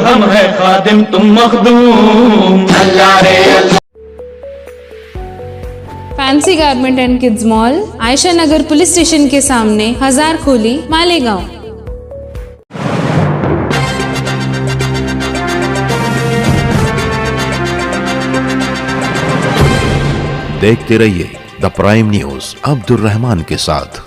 ہم ہے خادم تم مخدوم، اللہ رے اللہ۔ Fancy garment and kids mall, Ayesha Nagar police station کے سامنے، ہزار کھولی، مالیگاؤں۔ دیکھتے رہیے دا پرائم نیوز عبد الرحمان کے ساتھ۔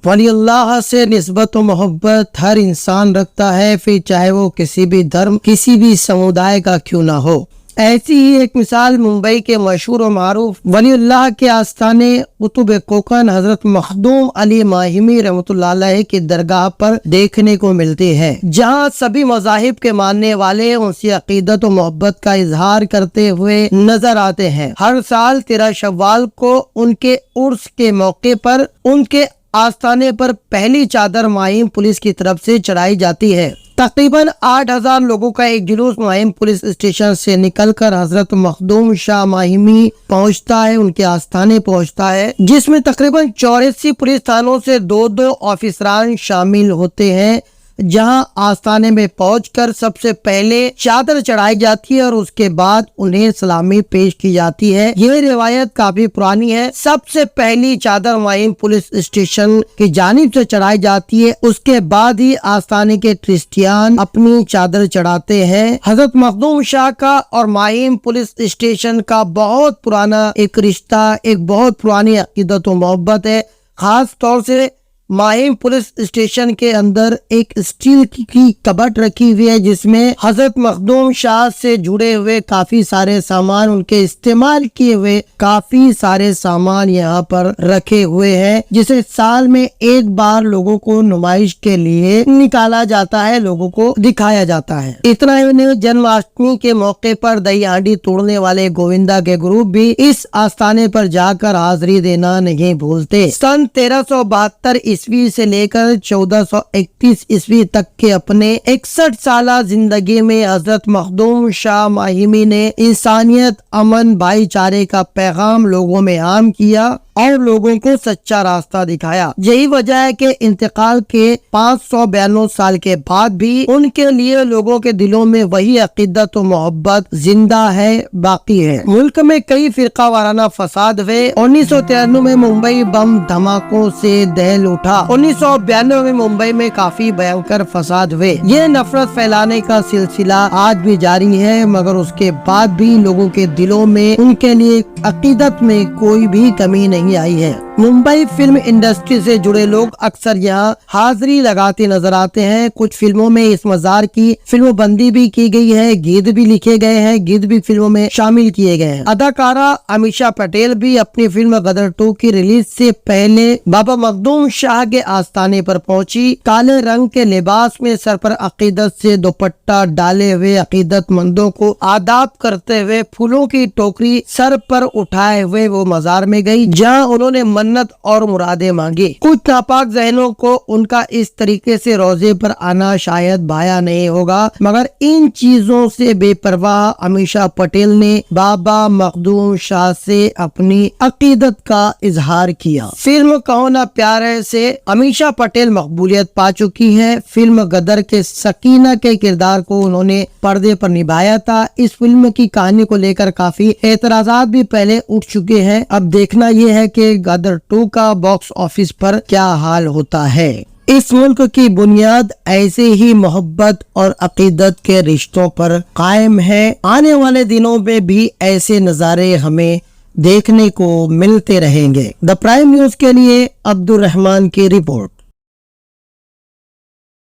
ولی اللہ سے نسبت و محبت ہر انسان رکھتا ہے، پھر چاہے وہ کسی بھی دھرم، کسی بھی سمودائے کا کیوں نہ ہو۔ ایسی ہی ایک مثال ممبئی کے مشہور و معروف ولی اللہ کے آستانے قطب کوکن حضرت مخدوم علی ماہمی رحمۃ اللہ علیہ کی درگاہ پر دیکھنے کو ملتی ہے، جہاں سبھی مذاہب کے ماننے والے ان سے عقیدت و محبت کا اظہار کرتے ہوئے نظر آتے ہیں۔ ہر سال 13 شوال کو ان کے عرس کے موقع پر ان کے آستانے پر پہلی چادر ماہیم پولیس کی طرف سے چڑھائی جاتی ہے۔ تقریباً 8000 لوگوں کا ایک جلوس ماہیم پولیس اسٹیشن سے نکل کر حضرت مخدوم شاہ ماہمی پہنچتا ہے، ان کے آستانے پہنچتا ہے، جس میں تقریباً 84 پولیس تھانوں سے 2 آفیسران شامل ہوتے ہیں، جہاں آستانے میں پہنچ کر سب سے پہلے چادر چڑھائی جاتی ہے اور اس کے بعد انہیں سلامی پیش کی جاتی ہے۔ یہ روایت کافی پرانی ہے۔ سب سے پہلی چادر ماہیم پولیس اسٹیشن کی جانب سے چڑھائی جاتی ہے، اس کے بعد ہی آستانے کے ٹرسٹیان اپنی چادر چڑھاتے ہیں۔ حضرت مخدوم شاہ کا اور ماہیم پولیس اسٹیشن کا بہت پرانا ایک رشتہ، ایک بہت پرانی عقیدت و محبت ہے۔ خاص طور سے ماہیم پولیس اسٹیشن کے اندر ایک اسٹیل کی کبٹ رکھی ہوئی ہے، جس میں حضرت مخدوم شاہ سے جڑے ہوئے کافی سارے سامان، ان کے استعمال کیے ہوئے کافی سارے سامان یہاں پر رکھے ہوئے ہیں، جسے سال میں ایک بار لوگوں کو نمائش کے لیے نکالا جاتا ہے، لوگوں کو دکھایا جاتا ہے۔ اتنا ہی نہیں، جنم اشٹمی کے موقع پر دہی ہانڈی توڑنے والے گووندا کے گروپ بھی اس آستانے پر جا کر حاضری دینا نہیں بھولتے۔ سن 1372 عیسوی سے لے کر 1431 عیسوی تک کے اپنے 61 سالہ زندگی میں حضرت مخدوم شاہ ماہمی نے انسانیت، امن، بھائی چارے کا پیغام لوگوں میں عام کیا اور لوگوں کو سچا راستہ دکھایا۔ یہی وجہ ہے کہ انتقال کے 592 سال کے بعد بھی ان کے لیے لوگوں کے دلوں میں وہی عقیدت و محبت زندہ ہے، باقی ہے۔ ملک میں کئی فرقہ وارانہ فساد ہوئے۔ 1993 میں ممبئی بم دھماکوں سے دہل اٹھا۔ 1992 میں ممبئی میں کافی بھینکر فساد ہوئے۔ یہ نفرت پھیلانے کا سلسلہ آج بھی جاری ہے، مگر اس کے بعد بھی لوگوں کے دلوں میں ان کے لیے عقیدت میں کوئی بھی کمی نہیں آئی ہے۔ ممبئی فلم انڈسٹری سے جڑے لوگ اکثر یہاں حاضری لگاتے نظر آتے ہیں۔ کچھ فلموں میں اس مزار کی فلم بندی بھی کی گئی ہے، گیت بھی لکھے گئے ہیں، گیت بھی فلموں میں شامل کیے گئے ہیں۔ اداکارہ امیشا پٹیل بھی اپنی فلم غدر 2 کی ریلیز سے پہلے بابا مخدوم شاہ کے آستانے پر پہنچی۔ کالے رنگ کے لباس میں سر پر عقیدت سے دوپٹہ ڈالے ہوئے عقیدت مندوں کو آداب کرتے ہوئے پھولوں کی ٹوکری سر پر اٹھائے ہوئے وہ مزار میں گئی، جہاں انہوں نے منت اور مرادیں مانگی۔ کچھ ناپاک ذہنوں کو ان کا اس طریقے سے روزے پر آنا شاید بھایا نہیں ہوگا، مگر ان چیزوں سے بے پرواہ امیشا پٹیل نے بابا مخدوم شاہ سے اپنی عقیدت کا اظہار کیا۔ فلم کہو نہ پیار ہے سے امیشا پٹیل مقبولیت پا چکی ہے۔ فلم غدر کے سکینہ کے کردار کو انہوں نے پردے پر نبھایا تھا۔ اس فلم کی کہانی کو لے کر کافی اعتراضات بھی پہلے اٹھ چکے ہیں۔ اب دیکھنا یہ ہے کہ غدر 2 کا باکس آفس پر کیا حال ہوتا ہے۔ اس ملک کی بنیاد ایسے ہی محبت اور عقیدت کے رشتوں پر قائم ہے۔ آنے والے دنوں میں بھی ایسے نظارے ہمیں دیکھنے کو ملتے رہیں گے۔ دا پرائم نیوز کے لیے عبد الرحمان کی رپورٹ۔